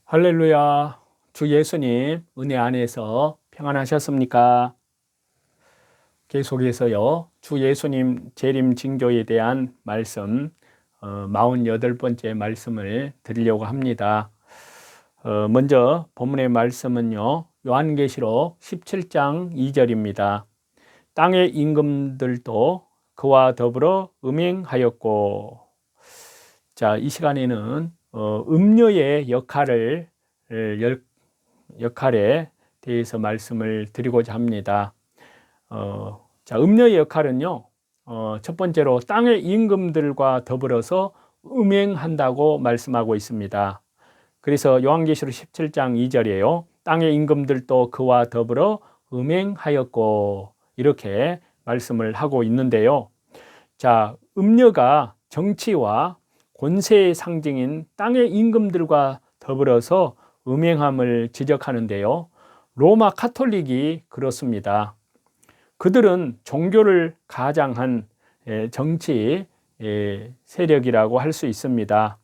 할렐루야. 주 예수님 은혜 안에서 평안하셨습니까? 계속해서요. 주 예수님 재림 징조에 대한 말씀 48번째 말씀을 드리려고 합니다. 먼저 본문의 말씀은요. 요한계시록 17장 2절입니다. 땅의 임금들도 그와 더불어 음행하였고. 자, 이 시간에는 음녀의 역할에 대해서 말씀을 드리고자 합니다. 자, 음녀의 역할은요, 첫 번째로 땅의 임금들과 더불어서 음행한다고 말씀하고 있습니다. 그래서 요한계시록 17장 2절이에요. 땅의 임금들도 그와 더불어 음행하였고, 이렇게 말씀을 하고 있는데요. 자, 음녀가 정치와 권세의 상징인 땅의 임금들과 더불어서 음행함을 지적하는데요. 로마 카톨릭이 그렇습니다. 그들은 종교를 가장한 정치 세력이라고 할 수 있습니다.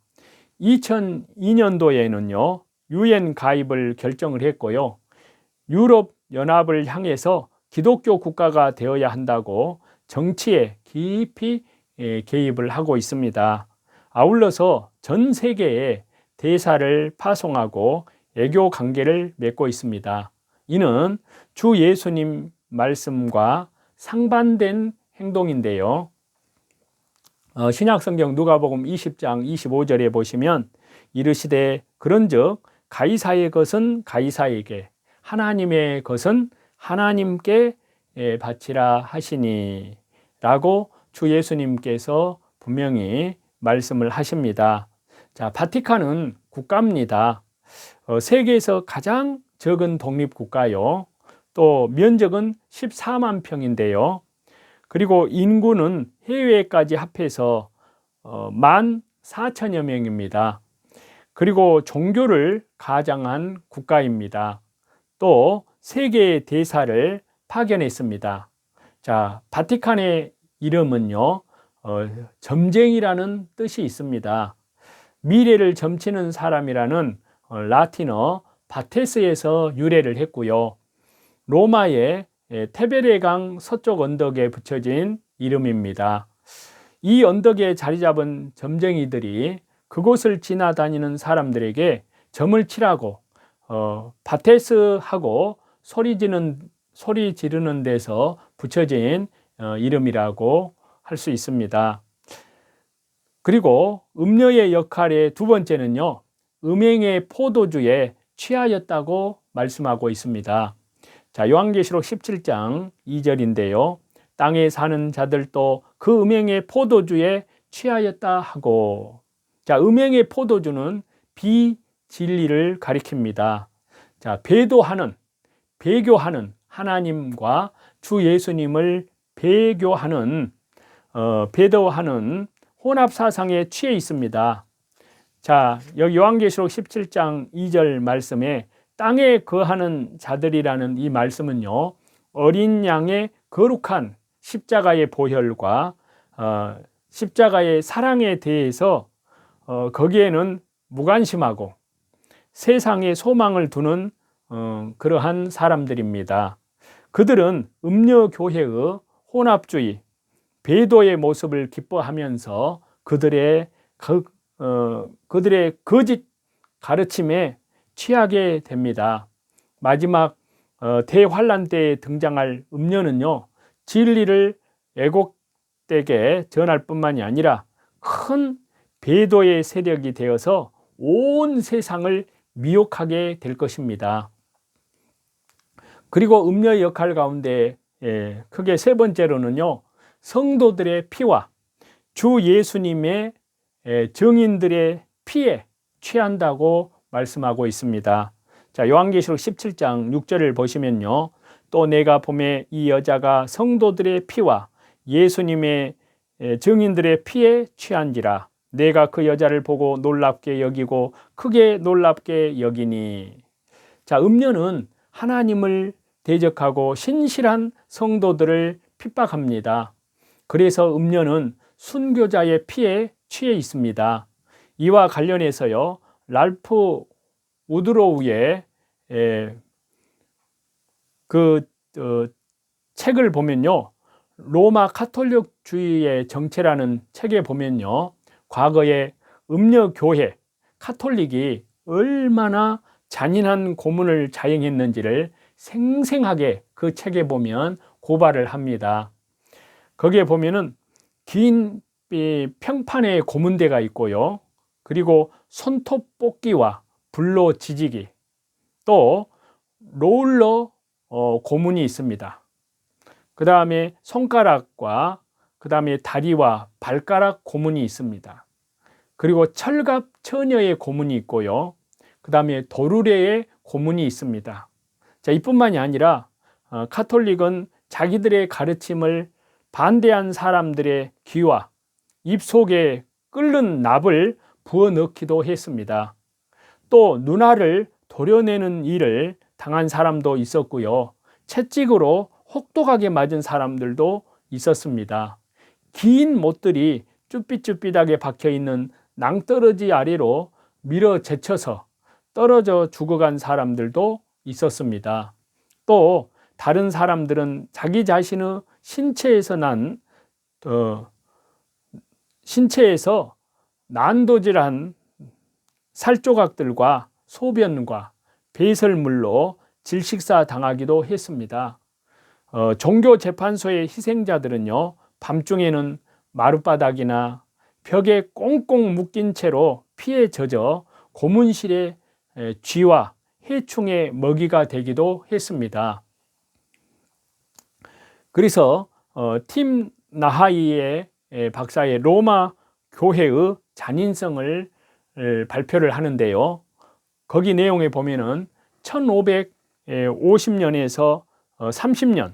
2002년도에는요, UN 가입을 결정을 했고요. 유럽 연합을 향해서 기독교 국가가 되어야 한다고 정치에 깊이 개입을 하고 있습니다. 아울러서 전 세계에 대사를 파송하고 애교 관계를 맺고 있습니다. 이는 주 예수님 말씀과 상반된 행동인데요. 신약성경 누가복음 20장 25절에 보시면 이르시되 그런즉 가이사의 것은 가이사에게 하나님의 것은 하나님께 바치라 하시니 라고 주 예수님께서 분명히 말씀을 하십니다. 자, 바티칸은 국가입니다. 세계에서 가장 적은 독립국가요. 또 면적은 14만 평인데요. 그리고 인구는 해외까지 합해서 14,000여 명입니다. 그리고 종교를 가장한 국가입니다. 또 세계의 대사를 파견했습니다. 자, 바티칸의 이름은요, 점쟁이라는 뜻이 있습니다. 미래를 점치는 사람이라는 라틴어 바테스에서 유래를 했고요. 로마의 테베레강 서쪽 언덕에 붙여진 이름입니다. 이 언덕에 자리 잡은 점쟁이들이 그곳을 지나다니는 사람들에게 점을 치라고 바테스하고 소리 지르는 데서 붙여진 이름이라고 할 수 있습니다. 그리고 음녀의 역할의 두 번째는요, 음행의 포도주에 취하였다고 말씀하고 있습니다. 자, 요한계시록 17장 2절인데요. 땅에 사는 자들도 그 음행의 포도주에 취하였다 하고. 자, 음행의 포도주는 비진리를 가리킵니다. 자, 배교하는 하나님과 주 예수님을 배교하는 혼합 사상에 취해 있습니다. 자, 여기 요한계시록 17장 2절 말씀에 땅에 거하는 자들이라는 이 말씀은요, 어린 양의 거룩한 십자가의 보혈과 십자가의 사랑에 대해서 거기에는 무관심하고 세상에 소망을 두는 그러한 사람들입니다. 그들은 음녀교회의 혼합주의, 배도의 모습을 기뻐하면서 그들의 거짓 가르침에 취하게 됩니다. 마지막 대환란 때에 등장할 음녀는요, 진리를 애곡되게 전할 뿐만이 아니라 큰 배도의 세력이 되어서 온 세상을 미혹하게 될 것입니다. 그리고 음녀의 역할 가운데 크게 세 번째로는요, 성도들의 피와 주 예수님의 증인들의 피에 취한다고 말씀하고 있습니다. 자, 요한계시록 17장 6절을 보시면요, 또 내가 보매 이 여자가 성도들의 피와 예수님의 증인들의 피에 취한지라. 내가 그 여자를 보고 놀랍게 여기고 크게 놀랍게 여기니. 자, 음녀는 하나님을 대적하고 신실한 성도들을 핍박합니다. 그래서 음녀는 순교자의 피에 취해 있습니다. 이와 관련해서요, 랄프 우드로우의 책을 보면요, 로마 카톨릭주의의 정체라는 책에 보면요, 과거에 음녀교회 카톨릭이 얼마나 잔인한 고문을 자행했는지를 생생하게 그 책에 보면 고발을 합니다. 거기에 보면은 긴 평판의 고문대가 있고요, 그리고 손톱 뽑기와 불로 지지기, 또 롤러 고문이 있습니다. 그 다음에 손가락과 그 다음에 다리와 발가락 고문이 있습니다. 그리고 철갑 처녀의 고문이 있고요, 그 다음에 도르래의 고문이 있습니다. 자, 이뿐만이 아니라 카톨릭은 자기들의 가르침을 반대한 사람들의 귀와 입속에 끓는 납을 부어 넣기도 했습니다. 또 눈알을 도려내는 일을 당한 사람도 있었고요, 채찍으로 혹독하게 맞은 사람들도 있었습니다. 긴 못들이 쭈삣쭈삣하게 박혀있는 낭떠러지 아래로 밀어 제쳐서 떨어져 죽어간 사람들도 있었습니다. 또 다른 사람들은 자기 자신의 신체에서 난도질한 살조각들과 소변과 배설물로 질식사 당하기도 했습니다. 종교재판소의 희생자들은요, 밤중에는 마룻바닥이나 벽에 꽁꽁 묶인 채로 피에 젖어 고문실의 쥐와 해충의 먹이가 되기도 했습니다. 그래서 팀 나하이의 박사의 로마 교회의 잔인성을 발표를 하는데요, 거기 내용에 보면은 1550년에서 30년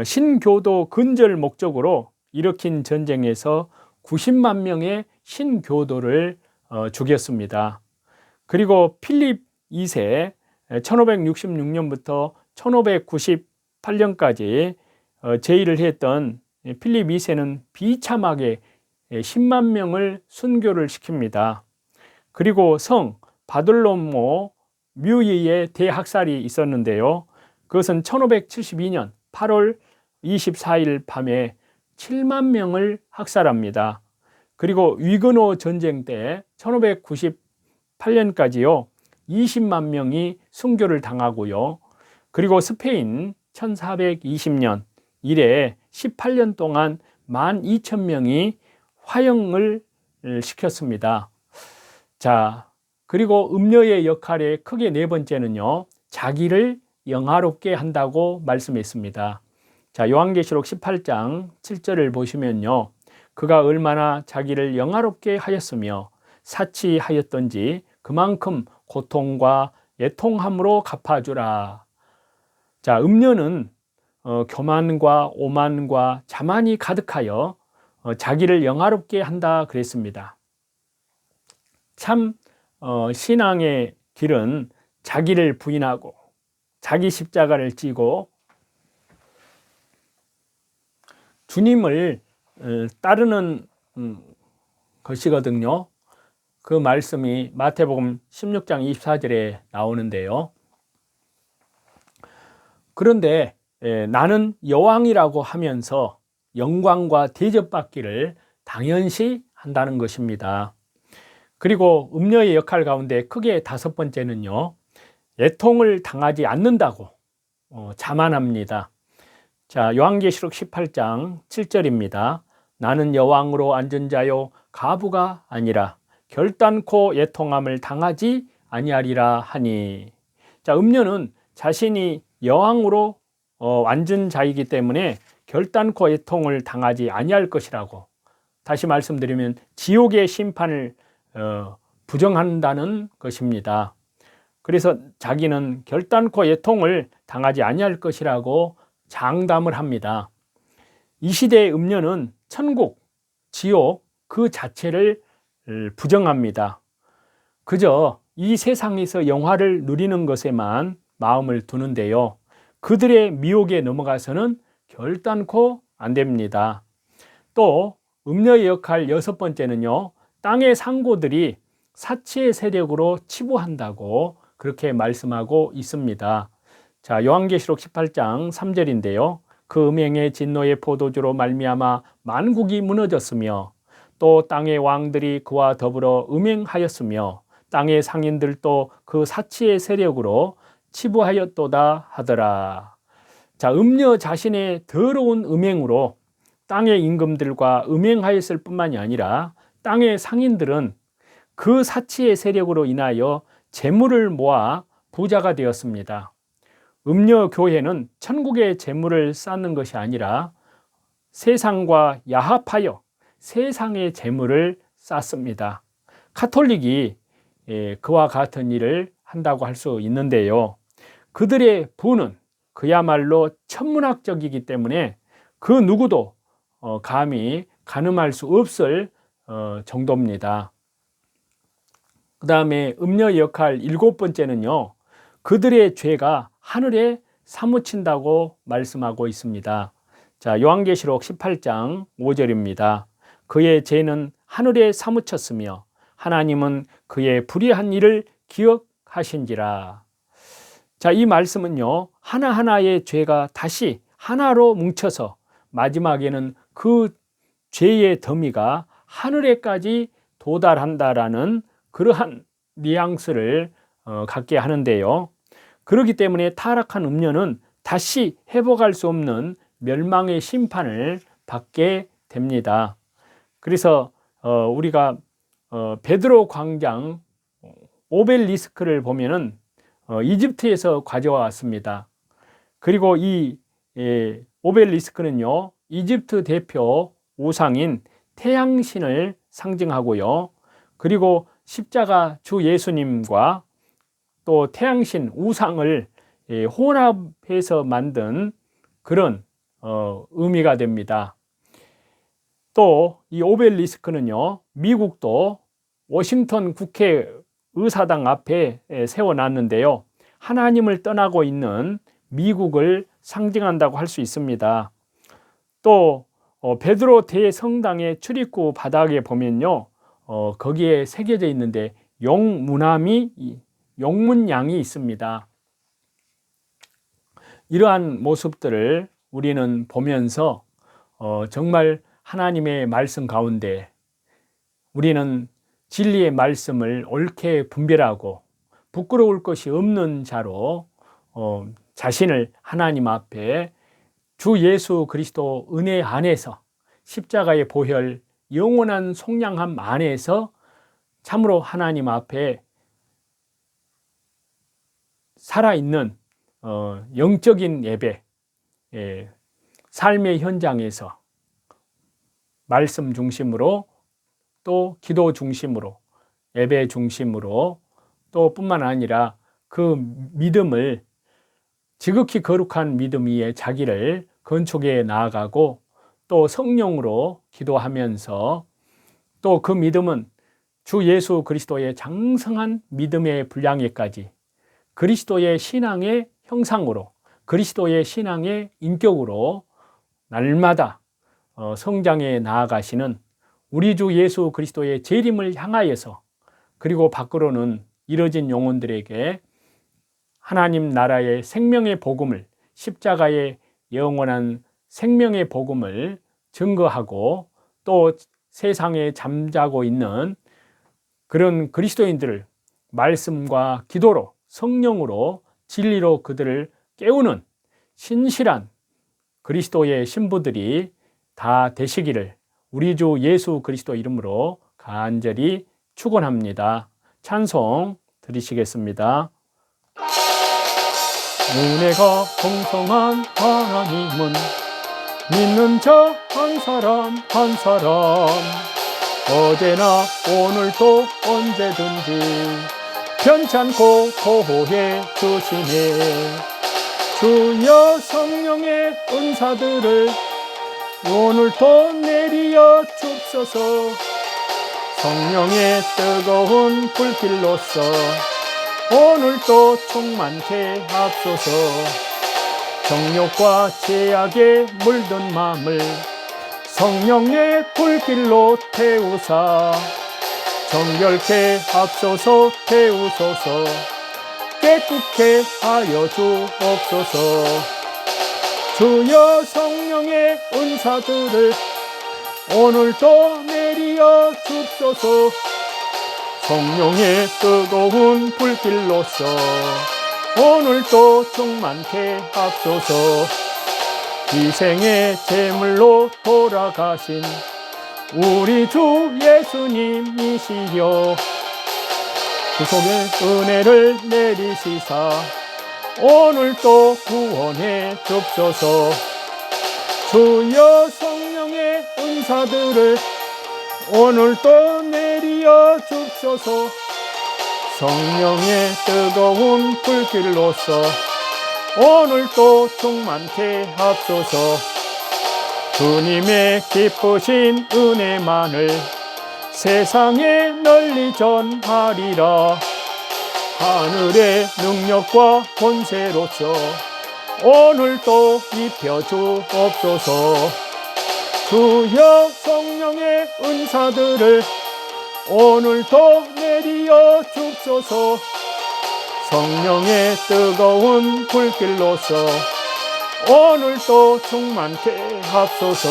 신교도 근절 목적으로 일으킨 전쟁에서 90만 명의 신교도를 죽였습니다. 그리고 필립 2세 1566년부터 1598년까지 제의를 했던 필립 2세는 비참하게 10만 명을 순교를 시킵니다. 그리고 성 바돌로모 뮤이의 대학살이 있었는데요, 그것은 1572년 8월 24일 밤에 7만 명을 학살합니다. 그리고 위그노 전쟁 때 1598년까지요 20만 명이 순교를 당하고요, 그리고 스페인 1420년 이래 18년 동안 12,000명이 화형을 시켰습니다. 자, 그리고 음녀의 역할의 크게 네 번째는요, 자기를 영화롭게 한다고 말씀했습니다. 자, 요한계시록 18장 7절을 보시면요, 그가 얼마나 자기를 영화롭게 하였으며 사치하였던지 그만큼 고통과 애통함으로 갚아주라. 자, 음녀는 교만과 오만과 자만이 가득하여 자기를 영화롭게 한다 그랬습니다. 참 신앙의 길은 자기를 부인하고 자기 십자가를 지고 주님을 따르는 것이거든요. 그 말씀이 마태복음 16장 24절에 나오는데요. 그런데 나는 여왕이라고 하면서 영광과 대접받기를 당연시 한다는 것입니다. 그리고 음녀의 역할 가운데 크게 다섯 번째는요, 애통을 당하지 않는다고 자만합니다. 자, 요한계시록 18장 7절입니다. 나는 여왕으로 앉은 자요 가부가 아니라 결단코 애통함을 당하지 아니하리라 하니. 자, 음녀는 자신이 여왕으로 앉은 자이기 때문에 결단코 애통을 당하지 아니할 것이라고, 다시 말씀드리면 지옥의 심판을 부정한다는 것입니다. 그래서 자기는 결단코 애통을 당하지 아니할 것이라고 장담을 합니다. 이 시대의 음녀는 천국, 지옥 그 자체를 부정합니다. 그저 이 세상에서 영화를 누리는 것에만 마음을 두는데요, 그들의 미혹에 넘어가서는 결단코 안 됩니다. 또 음녀의 역할 여섯 번째는요, 땅의 상고들이 사치의 세력으로 치부한다고 그렇게 말씀하고 있습니다. 자, 요한계시록 18장 3절인데요. 그 음행의 진노의 포도주로 말미암아 만국이 무너졌으며 또 땅의 왕들이 그와 더불어 음행하였으며 땅의 상인들도 그 사치의 세력으로 치부하였도다 하더라. 자, 음녀 자신의 더러운 음행으로 땅의 임금들과 음행하였을 뿐만이 아니라 땅의 상인들은 그 사치의 세력으로 인하여 재물을 모아 부자가 되었습니다. 음녀 교회는 천국의 재물을 쌓는 것이 아니라 세상과 야합하여 세상의 재물을 쌓습니다. 카톨릭이 그와 같은 일을 한다고 할 수 있는데요. 그들의 부는 그야말로 천문학적이기 때문에 그 누구도 감히 가늠할 수 없을 정도입니다. 그 다음에 음녀의 역할 7번째는요. 그들의 죄가 하늘에 사무친다고 말씀하고 있습니다. 자, 요한계시록 18장 5절입니다. 그의 죄는 하늘에 사무쳤으며 하나님은 그의 불의한 일을 기억하신지라. 자, 이 말씀은요. 하나하나의 죄가 다시 하나로 뭉쳐서 마지막에는 그 죄의 더미가 하늘에까지 도달한다라는 그러한 뉘앙스를 갖게 하는데요. 그렇기 때문에 타락한 음녀는 다시 회복할 수 없는 멸망의 심판을 받게 됩니다. 그래서 우리가 베드로 광장 오벨리스크를 보면은 이집트에서 가져왔습니다. 그리고 이 오벨리스크는요, 이집트 대표 우상인 태양신을 상징하고요. 그리고 십자가 주 예수님과 또 태양신 우상을 혼합해서 만든 그런 의미가 됩니다. 또 이 오벨리스크는요, 미국도 워싱턴 국회 의사당 앞에 세워놨는데요. 하나님을 떠나고 있는 미국을 상징한다고 할 수 있습니다. 또 베드로 대성당의 출입구 바닥에 보면요, 거기에 새겨져 있는데 용문양이 있습니다. 이러한 모습들을 우리는 보면서 정말 하나님의 말씀 가운데 우리는 진리의 말씀을 옳게 분별하고 부끄러울 것이 없는 자로 자신을 하나님 앞에 주 예수 그리스도 은혜 안에서 십자가의 보혈 영원한 속량함 안에서 참으로 하나님 앞에 살아있는 영적인 예배, 삶의 현장에서 말씀 중심으로 또 기도 중심으로 예배 중심으로 또 뿐만 아니라 그 믿음을 지극히 거룩한 믿음 위에 자기를 건축해 나아가고 또 성령으로 기도하면서 또 그 믿음은 주 예수 그리스도의 장성한 믿음의 분량에까지 그리스도의 신앙의 형상으로 그리스도의 신앙의 인격으로 날마다 성장해 나아가시는 우리 주 예수 그리스도의 재림을 향하여서 그리고 밖으로는 이뤄진 영혼들에게 하나님 나라의 생명의 복음을 십자가의 영원한 생명의 복음을 증거하고 또 세상에 잠자고 있는 그런 그리스도인들을 말씀과 기도로 성령으로 진리로 그들을 깨우는 신실한 그리스도의 신부들이 다 되시기를 우리 주 예수 그리스도 이름으로 간절히 축원합니다. 찬송 드리시겠습니다. 은혜가 풍성한 하나님은 믿는 자 한 사람 한 사람 어제나 오늘도 언제든지 편찮고 보호해 주시네. 주여 성령의 은사들을 오늘도 내리어 줍소서. 성령의 뜨거운 불길로서 오늘도 충만케 하소서. 정욕과 죄악에 물든 마음을 성령의 불길로 태우사 정결케 하소서 태우소서 깨끗게 하여 주옵소서. 주여 성령의 은사들을 오늘도 내리어 줍소서. 성령의 뜨거운 불길로서 오늘도 충만케 하소서. 희생의 제물로 돌아가신 우리 주 예수님이시여, 구속의 은혜를 내리시사 오늘도 구원해 줍소서. 주여 성령의 은사들을 오늘도 내리어 줍소서. 성령의 뜨거운 불길로서 오늘도 충만케 하소서. 주님의 기쁘신 은혜만을 세상에 널리 전하리라. 하늘의 능력과 권세로서 오늘도 입혀 주옵소서. 주여 성령의 은사들을 오늘도 내리어 줍소서. 성령의 뜨거운 불길로서 오늘도 충만케 하소서.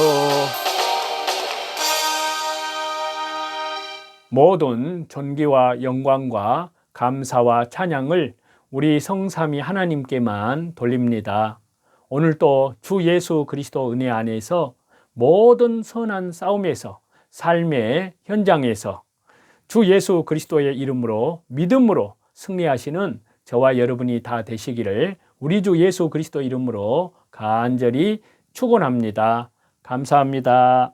모든 존귀와 영광과 감사와 찬양을 우리 성삼위 하나님께만 돌립니다. 오늘도 주 예수 그리스도 은혜 안에서 모든 선한 싸움에서, 삶의 현장에서 주 예수 그리스도의 이름으로 믿음으로 승리하시는 저와 여러분이 다 되시기를 우리 주 예수 그리스도 이름으로 간절히 축원합니다. 감사합니다.